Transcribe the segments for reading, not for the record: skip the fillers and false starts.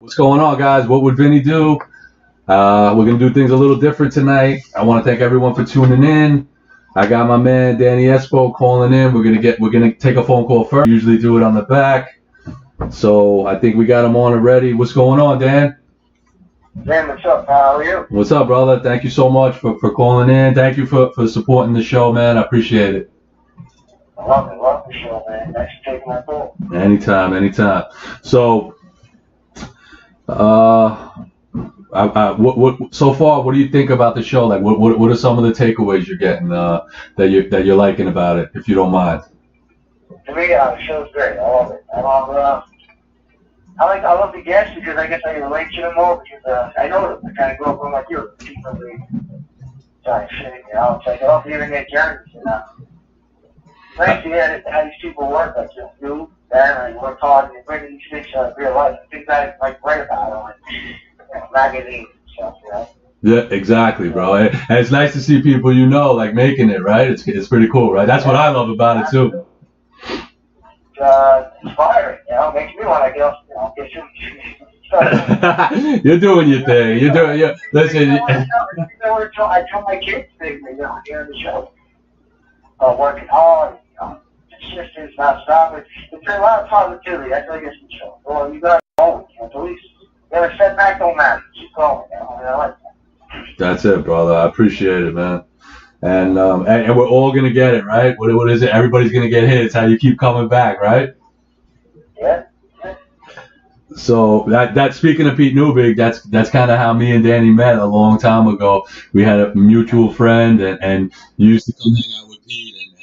What's going on, guys? What would Vinny do? We're gonna do things a little different tonight. I want to thank everyone for tuning in. I got my man Danny Espo calling in. We're gonna take a phone call first. We usually do it on the back, so I think we got him on already. What's going on, Dan? Dan, what's up? How are you? What's up, brother? Thank you so much for calling in. Thank you for supporting the show, man. I appreciate it. I love the show, man. Thanks for taking my call. Anytime. So, what so far? What do you think about the show? Like, what are some of the takeaways you're getting that you're liking about it, if you don't mind? To me, the show's great. I love it. I love the guests because I guess I relate to them more because I know them. I kind of grew up with like you, people sorry, shit, It's like I love hearing their journeys. It's nice to hear how these people work, like you, Dan, and work hard and they bring these things to real life. Things I like write about on magazines and stuff. Yeah, exactly, bro. And it's nice to see people like making it, right? It's pretty cool, right? That's what I love about it too. Inspiring, makes me want to get some. You're doing your thing. You're doing your listen. I tell my kids things, here on the show. Working hard, consistent, not stopping. It's a lot of positivity. That's what I guess the show. Well, you got to go. At least never setback don't matter. Keep going. I like that. That's it, brother. I appreciate it, man. And we're all gonna get it, right? What is it? Everybody's gonna get hit. It's how you keep coming back, right? Yeah. So that speaking of Pete Newbig, that's kind of how me and Danny met a long time ago. We had a mutual friend, and you used to come hang out with Pete, and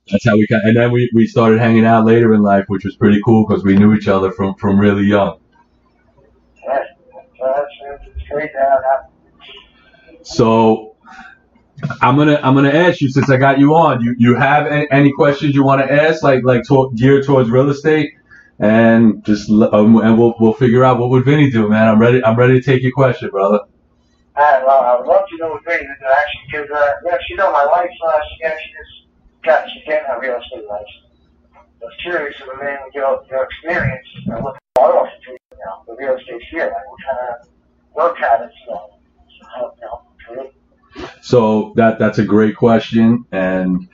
that's how and then we started hanging out later in life, which was pretty cool because we knew each other from really young. Yeah. It's great. So I'm gonna ask you, since I got you on. You have any questions you want to ask, like geared towards real estate, and just and we'll figure out what would Vinny do, man. I'm ready to take your question, brother. I would love to know what Vinny would do actually, because my wife, she's getting a real estate license. I was curious if a man with your experience and what the oil the real estate here, like what kind of work habits, So that's a great question, and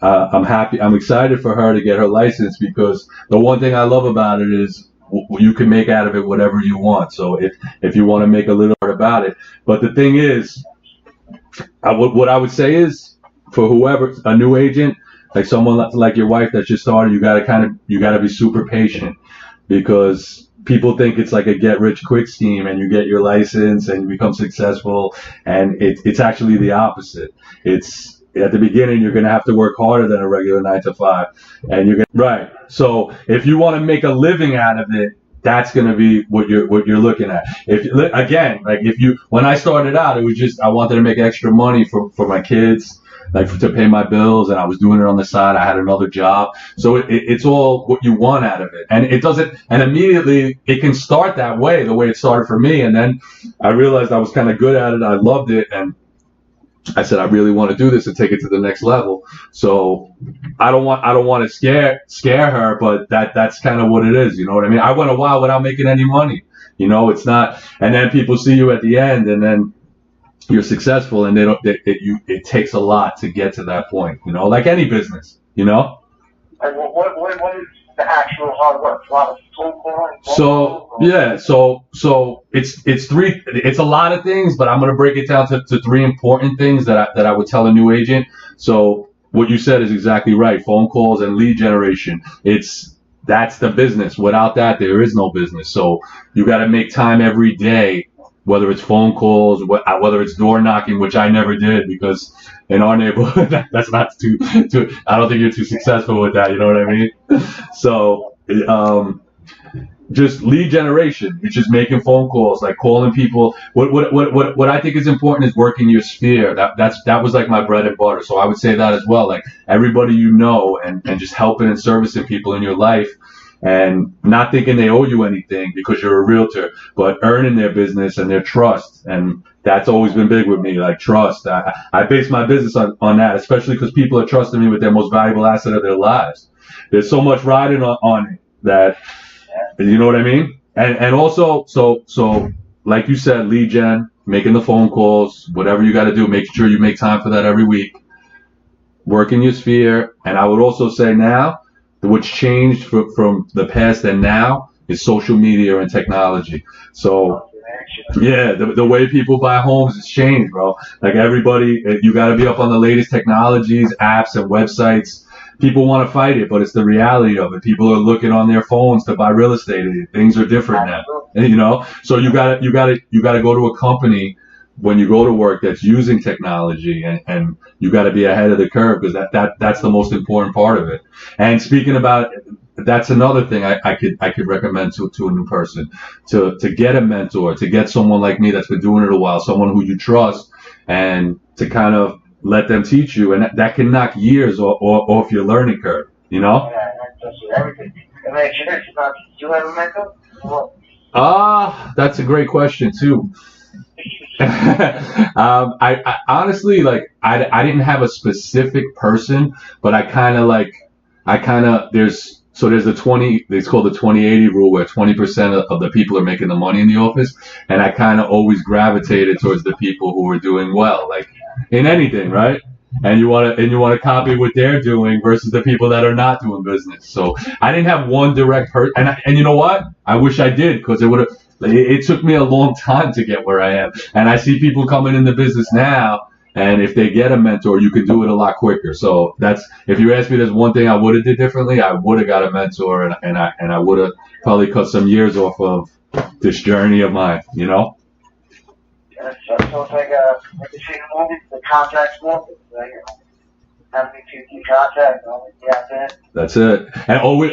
I'm excited for her to get her license, because the one thing I love about it is you can make out of it whatever you want. So if you want to make a little art about it, but the thing is, what I would say is, for whoever, a new agent, like someone like your wife that just started, you gotta be super patient, because people think it's like a get-rich-quick scheme, and you get your license and you become successful, and it's actually the opposite. It's at the beginning you're gonna have to work harder than a regular 9 to 5, and right. So if you want to make a living out of it, that's gonna be what you're looking at. When I started out, it was just I wanted to make extra money for my kids, like to pay my bills, and I was doing it on the side. I had another job, so it's all what you want out of it, and it doesn't. And immediately it can start that way, the way it started for me, and then I realized I was kind of good at it. I loved it, and I said I really want to do this and take it to the next level. So I don't want to scare her, but that's kind of what it is. You know what I mean? I went a while without making any money. It's not, and then people see you at the end, and then you're successful, and it takes a lot to get to that point, like any business, Like what is the actual hard work? A lot of phone calling? So it's a lot of things, but I'm going to break it down to three important things that I would tell a new agent. So what you said is exactly right. Phone calls and lead generation. That's the business. Without that, there is no business. So you got to make time every day, whether it's phone calls, whether it's door knocking, which I never did, because in our neighborhood, that's not too. I don't think you're too successful with that. You know what I mean? So, just lead generation. It's just making phone calls, like calling people. What I think is important is working your sphere. That was like my bread and butter. So I would say that as well. Like everybody and just helping and servicing people in your life, and not thinking they owe you anything because you're a realtor, but earning their business and their trust. And that's always been big with me, like trust. I base my business on that, especially because people are trusting me with their most valuable asset of their lives. There's so much riding on it that, you know what I mean? and also, so like you said, lead gen, making the phone calls, whatever you got to do, make sure you make time for that every week. Work in your sphere, and I would also say now, what's changed from the past and now is social media and technology. So yeah, the way people buy homes has changed, bro. Like everybody, you got to be up on the latest technologies, apps, and websites. People want to fight it, but it's the reality of it. People are looking on their phones to buy real estate. Things are different now, you know. So you gotta go to a company when you go to work that's using technology, and you got to be ahead of the curve, because that's the most important part of it. And speaking about, that's another thing I could recommend to a new person, to get a mentor, to get someone like me that's been doing it a while, someone who you trust, and to kind of let them teach you, and that can knock years off your learning curve, you know? Yeah, that's everything. And then, do you have a mentor? That's a great question too. I honestly, like, I didn't have a specific person, but there's the 20, it's called the 20/80 rule, where 20% of the people are making the money in the office, and I kind of always gravitated towards the people who were doing well, like in anything, right? And you want to copy what they're doing versus the people that are not doing business. So I didn't have one direct person, and you know what? I wish I did, because it took me a long time to get where I am. And I see people coming in the business now, and if they get a mentor, you can do it a lot quicker. So if you ask me, there's one thing I would have did differently, I would have got a mentor, and I would have probably cut some years off of this journey of mine, you know? Yeah, so it's like you see the movie, the contract movie, like, having to keep contact, That's it. And always,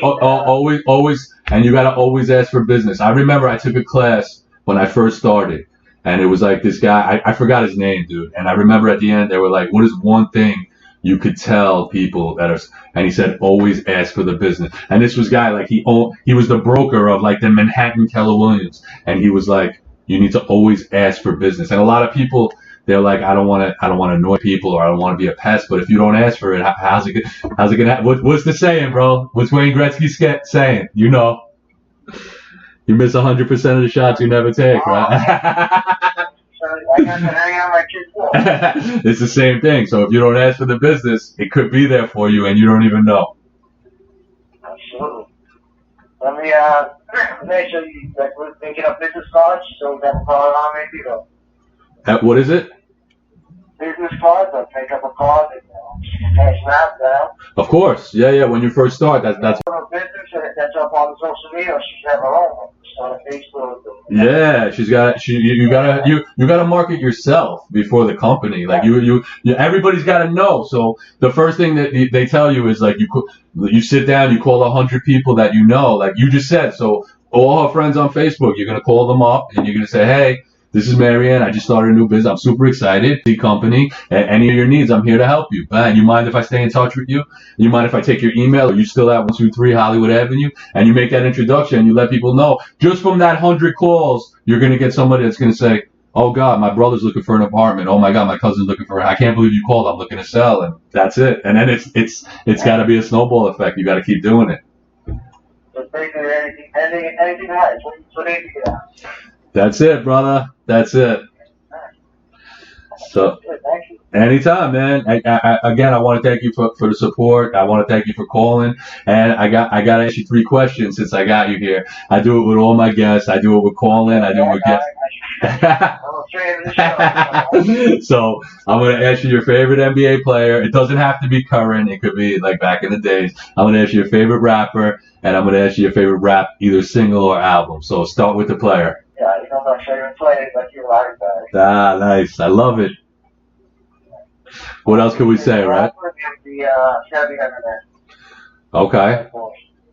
and you gotta always ask for business. I remember I took a class when I first started, and it was like this guy, I forgot his name, dude. And I remember at the end, they were like, what is one thing you could tell people that are, and he said, always ask for the business. And this was guy, like, he was the broker of like the Manhattan Keller Williams. And he was like, you need to always ask for business. And a lot of people, they're like, I don't want to annoy people, or I don't want to be a pest. But if you don't ask for it, how's it gonna? What's the saying, bro? What's Wayne Gretzky saying? You know, you miss 100% of the shots you never take, right? It's the same thing. So if you don't ask for the business, it could be there for you, and you don't even know. Absolutely. Let me make sure you, like, we're thinking of business cards, so we have a card on maybe, or What is it? business cards, like make up a card and pass that down. Of course, yeah. When you first start, that's For a business that's up on social media, or she's have her own one. On Facebook. yeah. You gotta market yourself before the company. Like everybody's gotta know. So the first thing that they tell you is, like, you sit down, you call 100 people that you know, like you just said. So all her friends on Facebook, you're gonna call them up and you're gonna say, hey, this is Marianne. I just started a new business. I'm super excited. The company, any of your needs, I'm here to help you. You mind if I stay in touch with you? You mind if I take your email? Are you still at 123 Hollywood Avenue? And you make that introduction and you let people know. Just from that 100 calls, you're going to get somebody that's going to say, oh God, my brother's looking for an apartment. Oh my God, my cousin's looking for, I can't believe you called. I'm looking to sell. And that's it. And then it's got to be a snowball effect. You got to keep doing it. So basically anything right. So they can get out. That's it, brother. That's it. So, anytime, man. Again, I want to thank you for the support. I want to thank you for calling. And I got to ask you 3 questions since I got you here. I do it with all my guests. I do it with calling. I do it with guests. So I'm going to ask you your favorite NBA player. It doesn't have to be current. It could be like back in the days. I'm going to ask you your favorite rapper, and I'm going to ask you your favorite rap, either single or album. So start with the player. Yeah, you know my favorite player, like you like that. Ah, nice. I love it. What else can we say, right? Okay.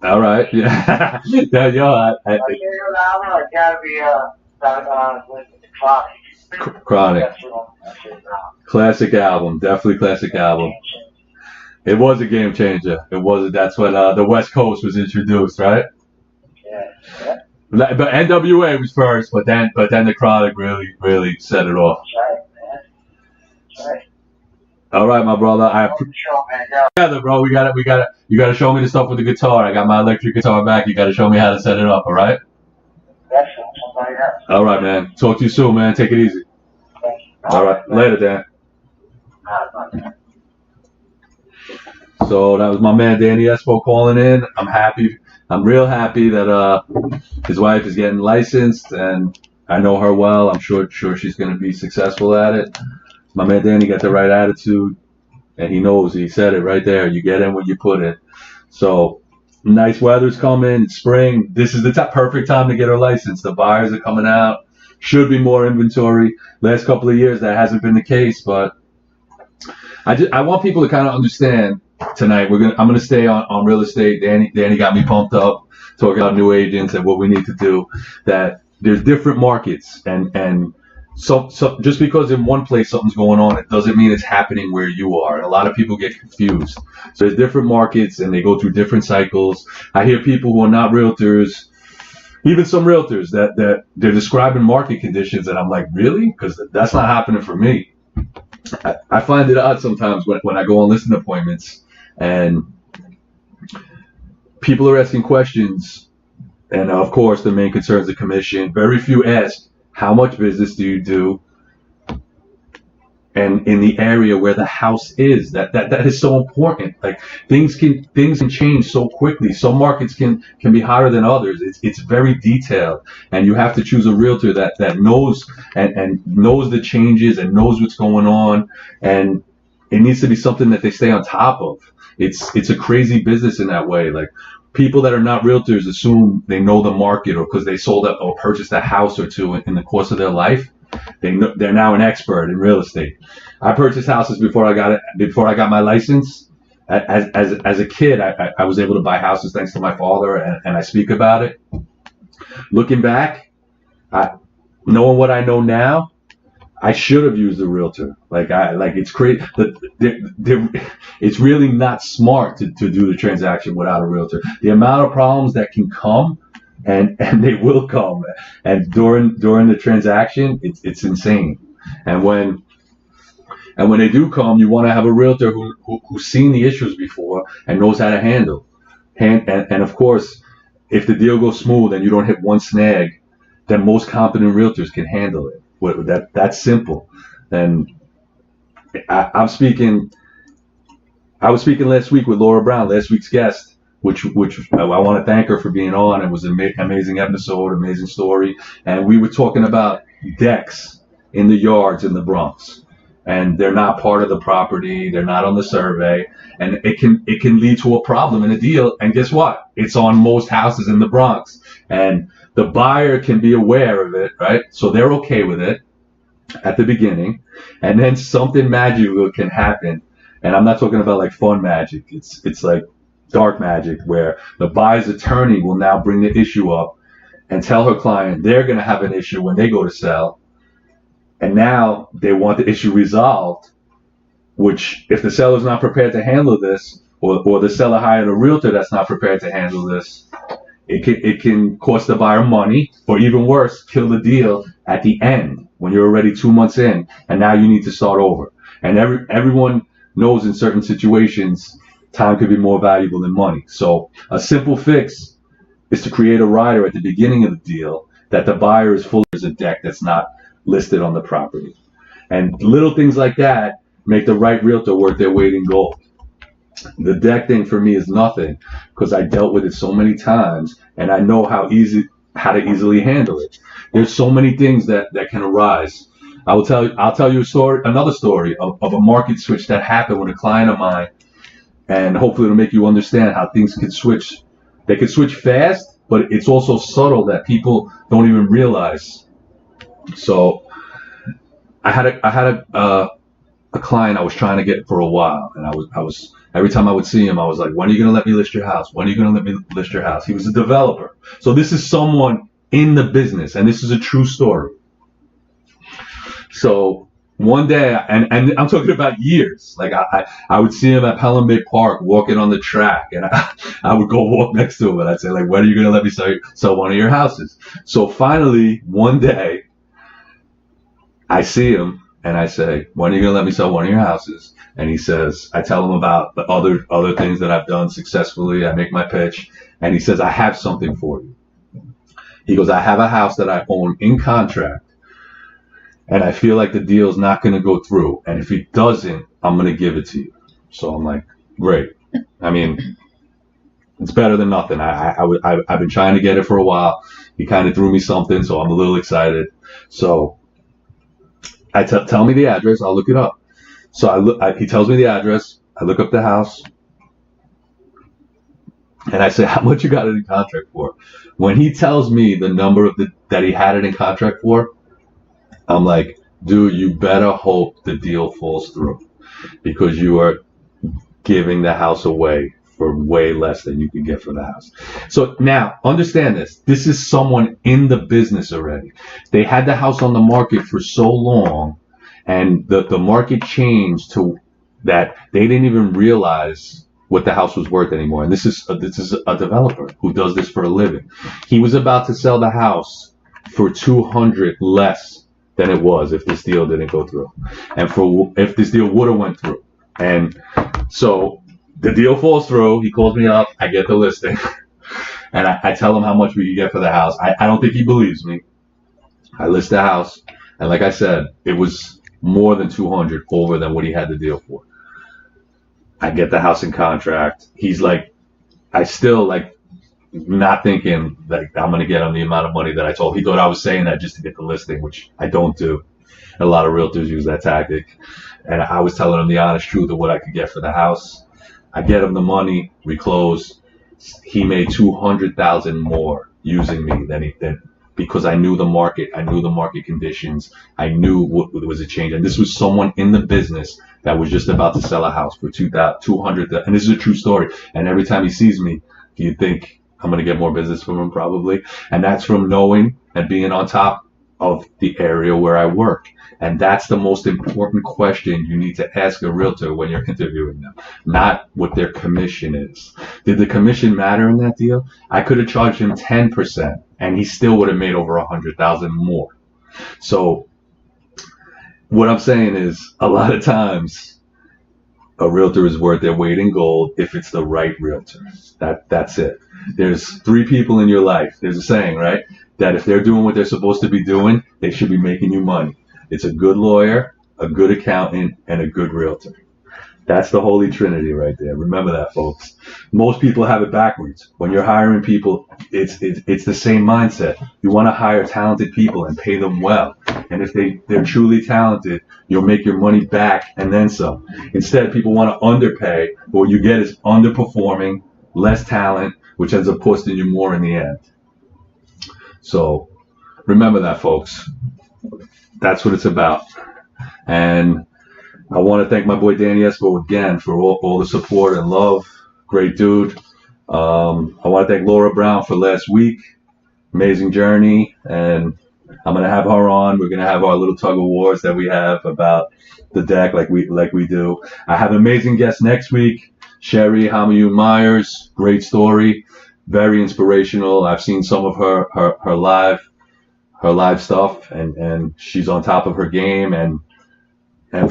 All right. Yeah. Yeah, yo, my favorite album, I gotta be Chronic. Classic album. Definitely classic album. It was a game changer. It was. That's when the West Coast was introduced, right? Yeah. But NWA was first, but then the Chronic really set it off. That's right, man. That's right. All right, my brother. Together, bro. You gotta show me the stuff with the guitar. I got my electric guitar back. You gotta show me how to set it up. All right. yes. All right, man. Talk to you soon, man. Take it easy. Thank you. All right. Later, Dan. Bye. So that was my man Danny Espo calling in. I'm happy. I'm real happy that his wife is getting licensed, and I know her well. I'm sure she's going to be successful at it. My man Danny got the right attitude, and he knows. He said it right there. You get in what you put in. So nice weather's coming. It's spring. This is the perfect time to get her license. The buyers are coming out. Should be more inventory. Last couple of years that hasn't been the case, but I want people to kind of understand. Tonight I'm gonna stay on real estate. Danny got me pumped up talking about new agents and what we need to do. That there's different markets, and so just because in one place something's going on, it doesn't mean it's happening where you are. And a lot of people get confused. So there's different markets and they go through different cycles. I hear people who are not realtors, even some realtors, that they're describing market conditions, and I'm like, really? Because that's not happening for me. I find it odd sometimes when I go on listing appointments and people are asking questions, and of course the main concern is the commission. Very few ask, how much business do you do, and in the area where the house is. That is so important. Like things can change so quickly. Some markets can be hotter than others. It's very detailed, and you have to choose a realtor that knows and knows the changes and knows what's going on, and it needs to be something that they stay on top of. It's a crazy business in that way. Like people that are not realtors assume they know the market, or because they sold up or purchased a house or two in the course of their life, they're now an expert in real estate. I purchased houses before I got my license. As a kid, I was able to buy houses thanks to my father, and I speak about it. Looking back, knowing what I know now, I should have used a realtor. It's crazy. It's really not smart to do the transaction without a realtor. The amount of problems that can come, and they will come, and during the transaction, it's insane. And when they do come, you want to have a realtor who's seen the issues before and knows how to handle. And of course, if the deal goes smooth and you don't hit one snag, then most competent realtors can handle it. That's simple. And I was speaking last week with Laura Brown, last week's guest, which I want to thank her for being on. It was an amazing episode, amazing story. And we were talking about decks in the yards in the Bronx. And they're not part of the property. They're not on the survey. And it can lead to a problem in a deal. And guess what? It's on most houses in the Bronx. And the buyer can be aware of it, right? So they're okay with it at the beginning. And then something magical can happen. And I'm not talking about like fun magic. It's like dark magic, where the buyer's attorney will now bring the issue up and tell her client they're going to have an issue when they go to sell. And now they want the issue resolved, which if the seller's not prepared to handle this, or the seller hired a realtor that's not prepared to handle this, it can cost the buyer money, or even worse, kill the deal at the end when you're already 2 months in, and now you need to start over. And everyone knows in certain situations, time could be more valuable than money. So a simple fix is to create a rider at the beginning of the deal that the buyer is fully as a deck that's not listed on the property. And little things like that make the right realtor worth their weight in gold. The deck thing for me is nothing, because I dealt with it so many times, and I know how to easily handle it. There's so many things that can arise. I'll tell you another story of a market switch that happened with a client of mine, and hopefully it'll make you understand how things can switch. They can switch fast, but it's also subtle that people don't even realize. So I had a client I was trying to get for a while, and I was every time I would see him, I was like, when are you going to let me list your house? When are you going to let me list your house? He was a developer. So this is someone in the business, and this is a true story. So one day, and I'm talking about years, like I would see him at Pelham Bay Park walking on the track, and I would go walk next to him, and I'd say, like, when are you going to let me sell one of your houses? So finally, one day, I see him, and I say, when are you going to let me sell one of your houses? And he says, I tell him about the other things that I've done successfully. I make my pitch, and he says, I have something for you. He goes, I have a house that I own in contract, and I feel like the deal's not going to go through. And if he doesn't, I'm going to give it to you. So I'm like, great. I mean, it's better than nothing. I've been trying to get it for a while. He kind of threw me something, so I'm a little excited. So tell me the address. I'll look it up. So he tells me the address. I look up the house. And I say, how much you got it in contract for? When he tells me the number that he had it in contract for, I'm like, dude, you better hope the deal falls through, because you are giving the house away for way less than you can get for the house. So now, understand this. This is someone in the business already. They had the house on the market for so long, and the market changed to that they didn't even realize what the house was worth anymore. And this is a developer who does this for a living. He was about to sell the house for $200 less than it was if this deal didn't go through, and if this deal would have went through. And so the deal falls through. He calls me up. I get the listing, and I tell him how much we could get for the house. I don't think he believes me. I list the house, and like I said, it was more than 200 over than what he had the deal for. I get the house in contract. He's like, I still like not thinking that I'm going to get him the amount of money that I told. He thought I was saying that just to get the listing, which I don't do. A lot of realtors use that tactic. And I was telling him the honest truth of what I could get for the house. I get him the money. We close. He made $200,000 more using me than he did, because I knew the market. I knew the market conditions. I knew what was a change. And this was someone in the business that was just about to sell a house for $200,000. And this is a true story. And every time he sees me, you think I'm going to get more business from him, probably. And that's from knowing and being on top of the area where I work. And that's the most important question you need to ask a realtor when you're interviewing them, not what their commission is. Did the commission matter in that deal? I could have charged him 10%, and he still would have made over $100,000 more. So what I'm saying is, a lot of times a realtor is worth their weight in gold if it's the right realtor. That's it. There's 3 people in your life. There's a saying, right? That if they're doing what they're supposed to be doing, they should be making you money. It's a good lawyer, a good accountant, and a good realtor. That's the holy trinity right there. Remember that, folks. Most people have it backwards. When you're hiring people, it's the same mindset. You want to hire talented people and pay them well. And if they're truly talented, you'll make your money back and then some. Instead, people want to underpay, but what you get is underperforming, less talent, which ends up costing you more in the end. So remember that, folks. That's what it's about. And I want to thank my boy Danny Espo again for all the support and love. Great dude. I want to thank Laura Brown for last week. Amazing journey. And I'm going to have her on. We're going to have our little tug of wars that we have about the deck like we do. I have amazing guests next week. Sherry Hamayoun Myers. Great story. Very inspirational. I've seen some of her live stuff, and she's on top of her game, and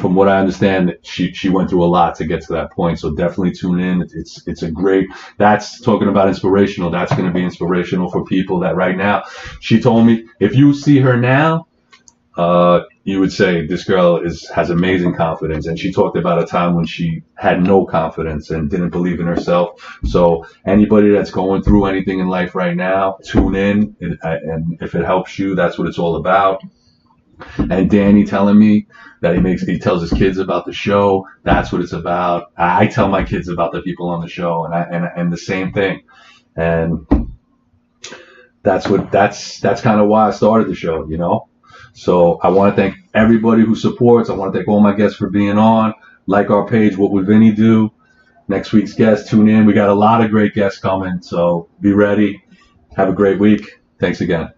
from what I understand, she went through a lot to get to that point. So definitely tune in. It's a great, that's talking about inspirational. That's going to be inspirational for people that right now. She told me, if you see her now, you would say this girl has amazing confidence. And she talked about a time when she had no confidence and didn't believe in herself. So anybody that's going through anything in life right now, tune in. And if it helps you, that's what it's all about. And Danny telling me that he tells his kids about the show. That's what it's about. I tell my kids about the people on the show, and the same thing. And that's kind of why I started the show, you know. So I want to thank everybody who supports. I want to thank all my guests for being on. Like our page, What Would Vinny Do? Next week's guest, tune in. We got a lot of great guests coming, so be ready. Have a great week. Thanks again.